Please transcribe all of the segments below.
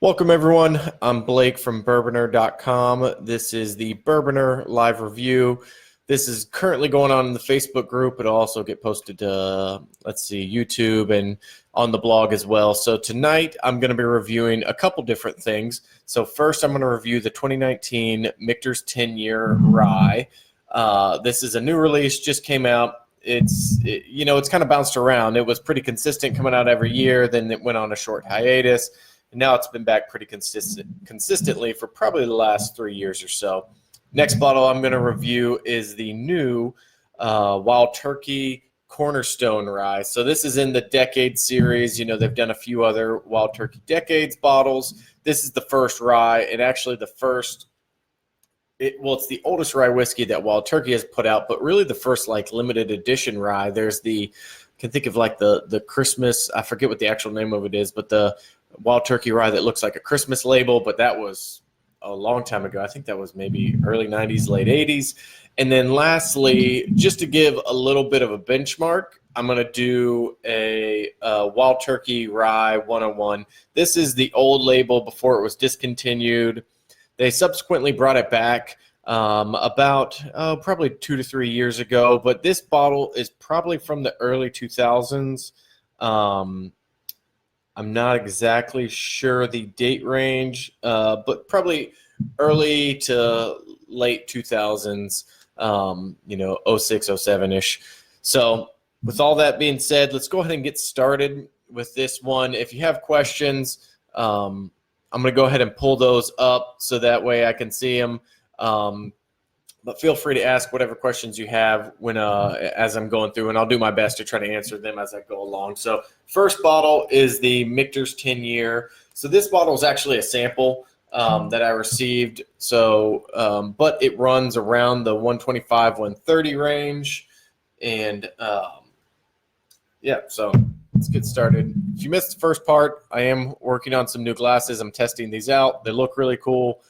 Welcome, everyone. I'm Blake from Bourbonr.com. This is the Bourbonr live review. This is currently going on in the Facebook group. It'll also get posted to, YouTube and on the blog as well. So tonight, I'm going to be reviewing a couple different things. So first, I'm going to review the 2019 Michter's 10-Year Rye. This is a new release, just came out. It's kind of bounced around. It was pretty consistent coming out every year. Then it went on a short hiatus. And now it's been back pretty consistently for probably the last 3 years or so. Next bottle I'm going to review is the new Wild Turkey Cornerstone Rye. So this is in the Decade series. You know, they've done a few other Wild Turkey Decades bottles. This is the first rye, and actually the first it's the oldest rye whiskey that Wild Turkey has put out, but really the first limited edition rye. There's I can think of the Christmas, I forget what the actual name of it is, but the Wild Turkey Rye that looks like a Christmas label, but that was a long time ago. I think that was maybe early 90s, late 80s. And then lastly, just to give a little bit of a benchmark, I'm going to do a Wild Turkey Rye 101. This is the old label before it was discontinued. They subsequently brought it back about probably 2 to 3 years ago, but this bottle is probably from the early 2000s. I'm not exactly sure the date range, but probably early to late 2000s, 06, 07-ish. So with all that being said, let's go ahead and get started with this one. If you have questions, I'm going to go ahead and pull those up so that way I can see them. But feel free to ask whatever questions you have as I'm going through, and I'll do my best to try to answer them as I go along. So first bottle is the Michter's 10-Year. So this bottle is actually a sample that I received. So, but it runs around the 125, 130 range. And so let's get started. If you missed the first part, I am working on some new glasses. I'm testing these out. They look really cool.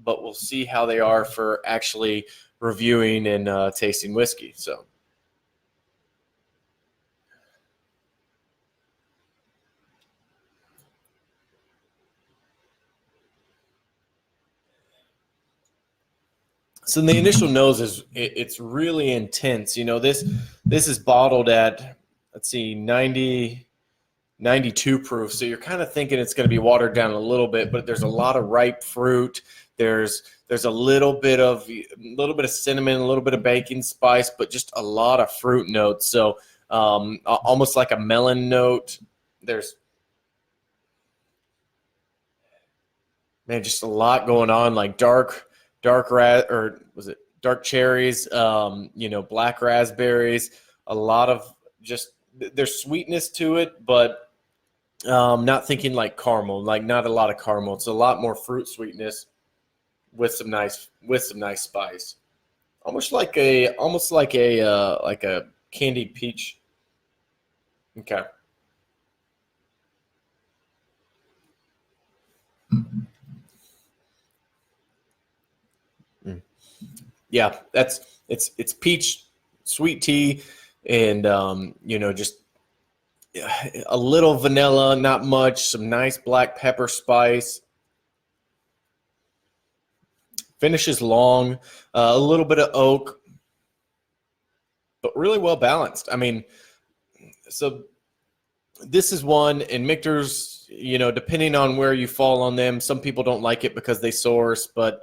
But we'll see how they are for actually reviewing and tasting whiskey. So the initial nose it's really intense. You know, this is bottled at 90, 92 proof. So you're kind of thinking it's going to be watered down a little bit, but there's a lot of ripe fruit. There's a little bit of cinnamon, a little bit of baking spice, but just a lot of fruit notes. So almost like a melon note. There's just a lot going on, like dark cherries, black raspberries, a lot of there's sweetness to it, but not thinking like caramel, like not a lot of caramel. It's a lot more fruit sweetness with some nice spice, almost like a candied peach. Okay. Yeah, it's peach sweet tea, and just a little vanilla, not much, some nice black pepper spice. Finishes long, a little bit of oak, but really well balanced. I mean, so this is one, and Michter's, depending on where you fall on them, some people don't like it because they source, but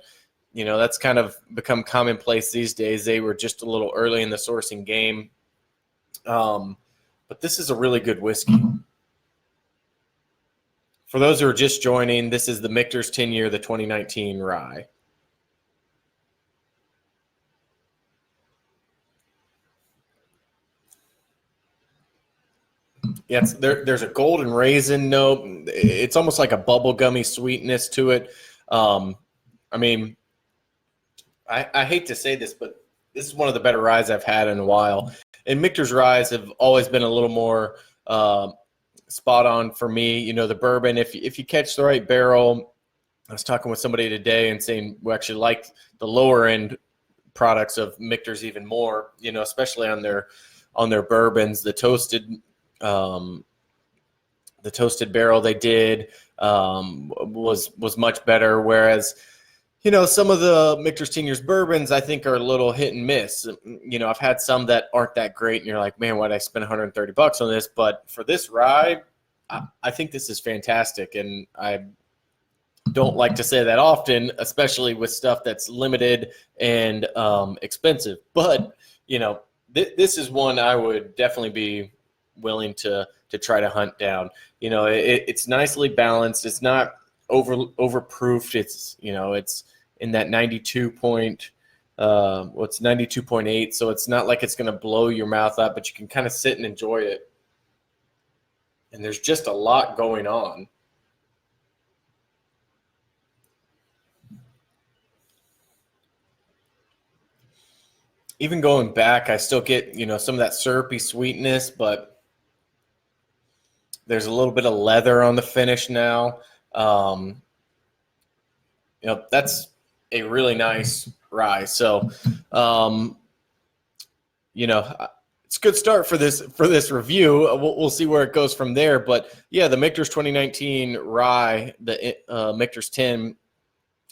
that's kind of become commonplace these days. They were just a little early in the sourcing game. But this is a really good whiskey. For those who are just joining, this is the Michter's 10-Year, the 2019 Rye. Yeah, there's a golden raisin note. It's almost like a bubblegummy sweetness to it. I mean, I hate to say this, but this is one of the better ryes I've had in a while. And Michter's ryes have always been a little more spot on for me. The bourbon, if you catch the right barrel. I was talking with somebody today and saying we actually like the lower end products of Michter's even more. Especially on their bourbons, the toasted the toasted barrel they did was much better. Whereas, some of the Michter's 10 Years bourbons I think are a little hit and miss. I've had some that aren't that great, and you're like, man, why'd I spend $130 on this? But for this rye, I think this is fantastic, and I don't like to say that often, especially with stuff that's limited and expensive. But this is one I would definitely be willing to try to hunt down. It's nicely balanced. It's not overproofed. It's it's in that 92.8. So it's not like it's going to blow your mouth up, but you can kind of sit and enjoy it. And there's just a lot going on. Even going back, I still get, some of that syrupy sweetness, but there's a little bit of leather on the finish now. That's a really nice rye. So, it's a good start for this review. We'll see where it goes from there. But yeah, the Michter's 2019 rye, the Michter's 10,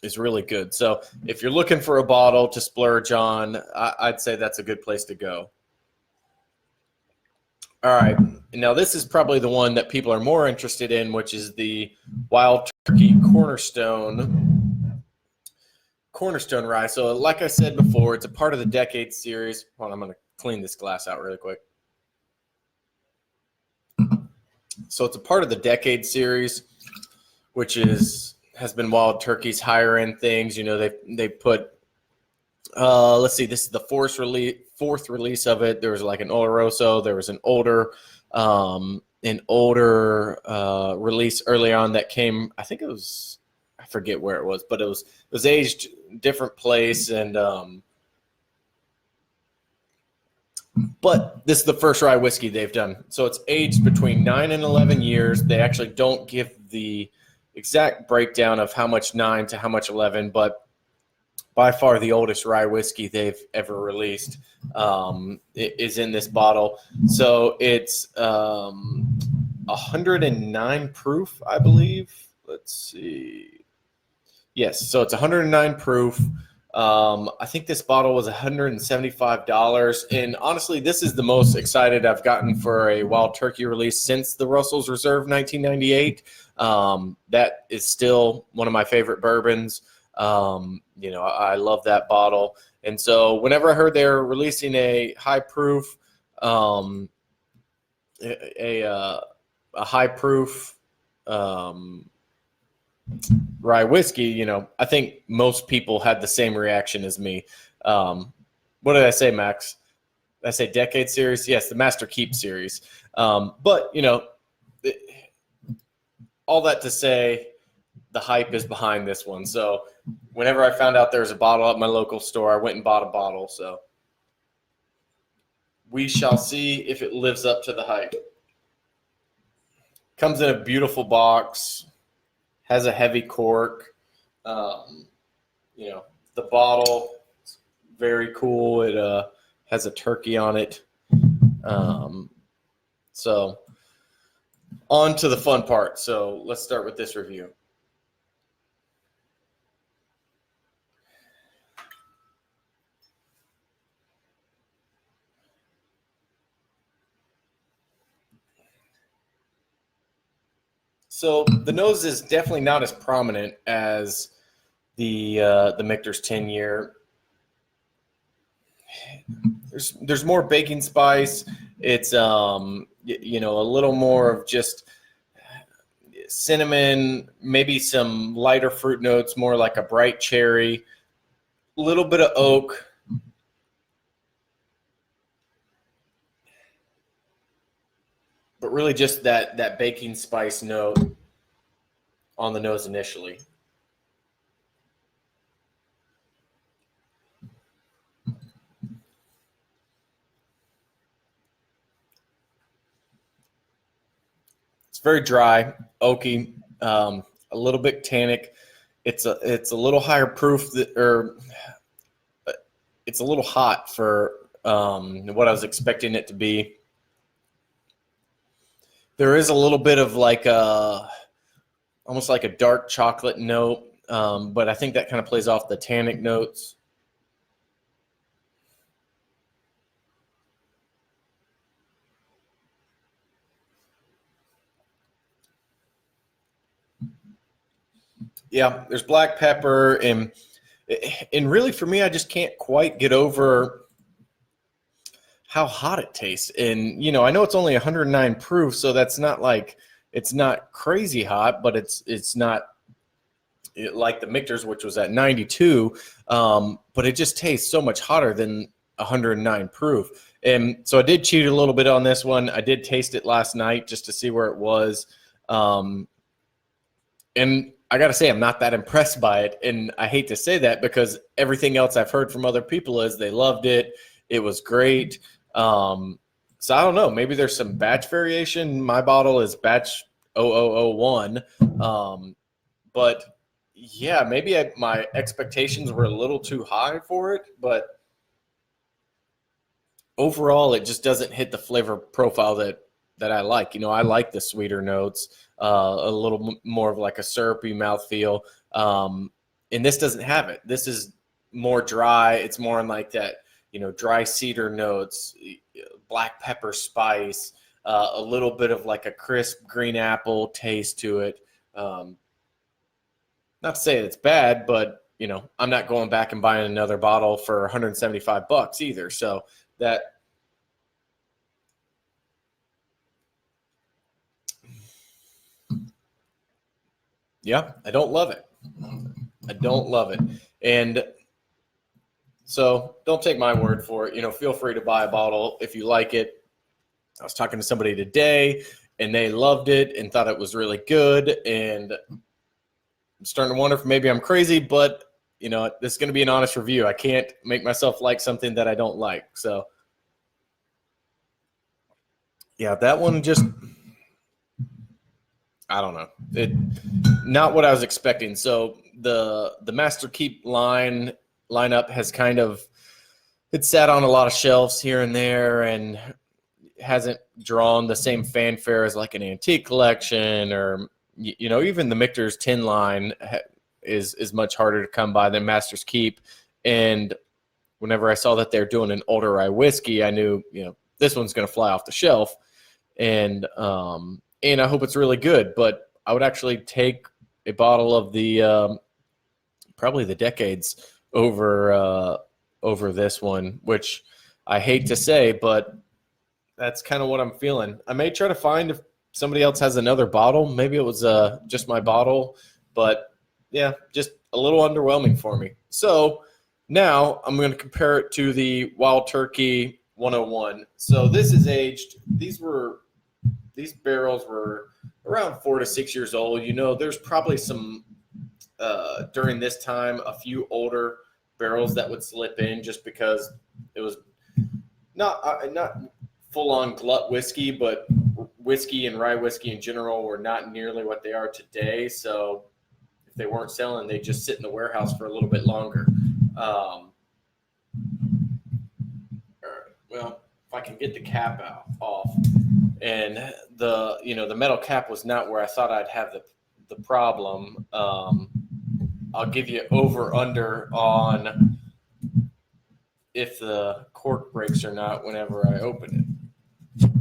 is really good. So if you're looking for a bottle to splurge on, I'd say that's a good place to go. All right. Now this is probably the one that people are more interested in, which is the Wild Turkey Cornerstone rye. So like I said before, it's a part of the Decade series. Hold on, I'm going to clean this glass out really quick. So it's a part of the Decade series, which has been Wild Turkey's higher end things. They put let's see, this is the fourth release of it. There was like an Oloroso, there was an older release early on that came, I think it was, I forget where it was, but it was aged different place, and but this is the first rye whiskey they've done. So it's aged between 9 and 11 years. They actually don't give the exact breakdown of how much 9 to how much 11, but by far the oldest rye whiskey they've ever released is in this bottle. So it's 109 proof, I believe. Let's see. Yes, so it's 109 proof. I think this bottle was $175. And honestly, this is the most excited I've gotten for a Wild Turkey release since the Russell's Reserve 1998. That is still one of my favorite bourbons. I love that bottle. And so whenever I heard they were releasing a high proof, a high proof rye whiskey, I think most people had the same reaction as me. What did I say, Max? Did I say Decade series? Yes, the Master Keep series. But all that to say, the hype is behind this one. So whenever I found out there was a bottle at my local store, I went and bought a bottle. So we shall see if it lives up to the hype. Comes in a beautiful box, has a heavy cork. The bottle is very cool. It has a turkey on it. So on to the fun part. So let's start with this review. So the nose is definitely not as prominent as the Michter's 10 year. There's more baking spice. It's a little more of just cinnamon, maybe some lighter fruit notes, more like a bright cherry, a little bit of oak. But really just that baking spice note on the nose initially. It's very dry, oaky, a little bit tannic. It's a little higher proof, it's a little hot for what I was expecting it to be. There is a little bit of like almost like a dark chocolate note, but I think that kind of plays off the tannic notes. Yeah, there's black pepper, and really for me, I just can't quite get over how hot it tastes. And I know it's only 109 proof, so that's not like it's not crazy hot, but it's not like the Michter's, which was at 92. But it just tastes so much hotter than 109 proof. And so I did cheat a little bit on this one. I did taste it last night just to see where it was. And I got to say, I'm not that impressed by it. And I hate to say that because everything else I've heard from other people is they loved it. It was great. So I don't know. Maybe there's some batch variation. My bottle is batch 0001. But yeah, maybe my expectations were a little too high for it. But overall, it just doesn't hit the flavor profile that I like. I like the sweeter notes, a little more of like a syrupy mouthfeel. And this doesn't have it. This is more dry. It's more in like that, dry cedar notes, black pepper spice, a little bit of like a crisp green apple taste to it. Not to say it's bad, but I'm not going back and buying another bottle for $175 either. So that, yeah, I don't love it. I don't love it. And so don't take my word for it. Feel free to buy a bottle if you like it. I was talking to somebody today and they loved it and thought it was really good. And I'm starting to wonder if maybe I'm crazy, but this is going to be an honest review. I can't make myself like something that I don't like. So yeah, that one just, I don't know. Not what I was expecting. So the Master Keep lineup has kind of, it's sat on a lot of shelves here and there and hasn't drawn the same fanfare as like an antique collection or even the Michter's tin line is much harder to come by than Master's Keep. And whenever I saw that they're doing an older rye whiskey, I knew this one's going to fly off the shelf. And I hope it's really good. But I would actually take a bottle of the probably the Decades over this one, which I hate to say, but that's kind of what I'm feeling. I may try to find if somebody else has another bottle. Maybe it was just my bottle, but yeah, just a little underwhelming for me. So now I'm going to compare it to the Wild Turkey 101. So this is aged. These barrels were around 4 to 6 years old. There's probably some during this time a few older barrels that would slip in just because it was not full-on glut whiskey, but whiskey and rye whiskey in general were not nearly what they are today. So if they weren't selling, they just sit in the warehouse for a litall bit longer. All right. Well, if I can get the cap off, and the metal cap was not where I thought I'd have the problem. I'll give you over under on if the cork breaks or not whenever I open it.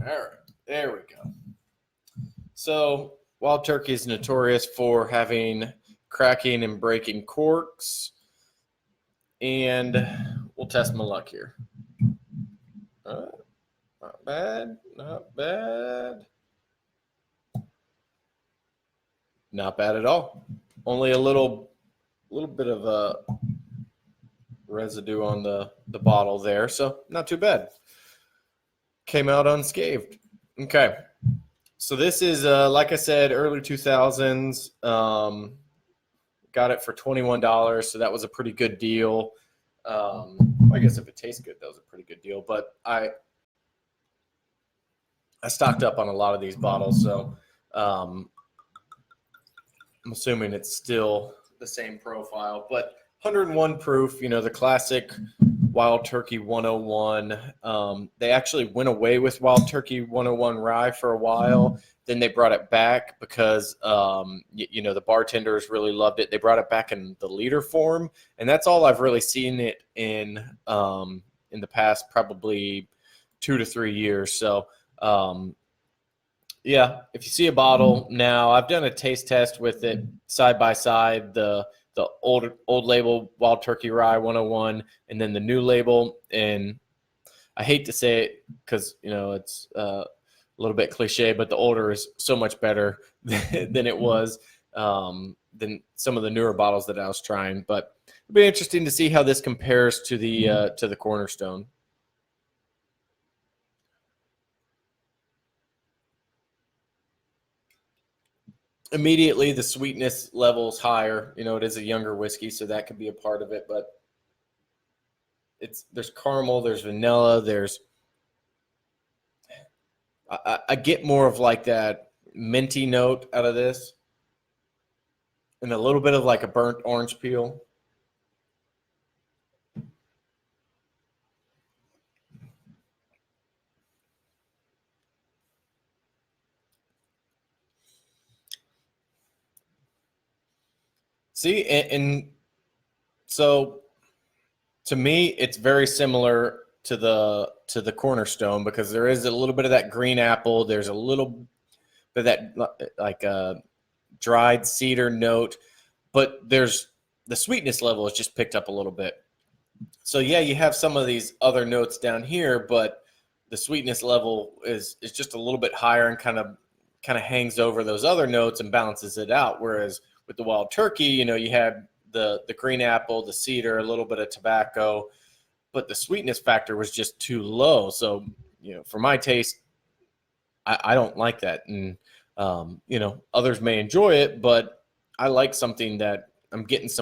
All right, there we go. So Wild Turkey is notorious for having cracking and breaking corks, and we'll test my luck here. Not bad, not bad. Not bad at all. Only a little bit of a residue on the bottle there, so not too bad. Came out unscathed. Okay, so this is like I said, early 2000s. Got it for $21, so that was a pretty good deal. I guess if it tastes good, that was a pretty good deal. But I stocked up on a lot of these bottles, so I'm assuming it's still the same profile. But 101 proof, the classic Wild Turkey 101. They actually went away with Wild Turkey 101 rye for a while. Then they brought it back because, the bartenders really loved it. They brought it back in the liter form, and that's all I've really seen it in the past probably 2 to 3 years. So, yeah, if you see a bottle now, I've done a taste test with it side by side, the old label Wild Turkey Rye 101 and then the new label. And I hate to say it because, it's a little bit cliche, but the older is so much better than it was, than some of the newer bottles that I was trying. But it'll be interesting to see how this compares to the Cornerstone. Immediately, the sweetness level is higher. It is a younger whiskey, so that could be a part of it. But there's caramel, there's vanilla, I get more of like that minty note out of this, and a little bit of like a burnt orange peel. See, and so to me, it's very similar to the Cornerstone because there is a little bit of that green apple. There's a little bit of that like a dried cedar note, but there's the sweetness level is just picked up a little bit. So yeah, you have some of these other notes down here, but the sweetness level is just a little bit higher and kind of hangs over those other notes and balances it out. Whereas with the Wild Turkey, you had the green apple, the cedar, a little bit of tobacco, but the sweetness factor was just too low. So, for my taste, I don't like that. And, others may enjoy it, but I like something that I'm getting some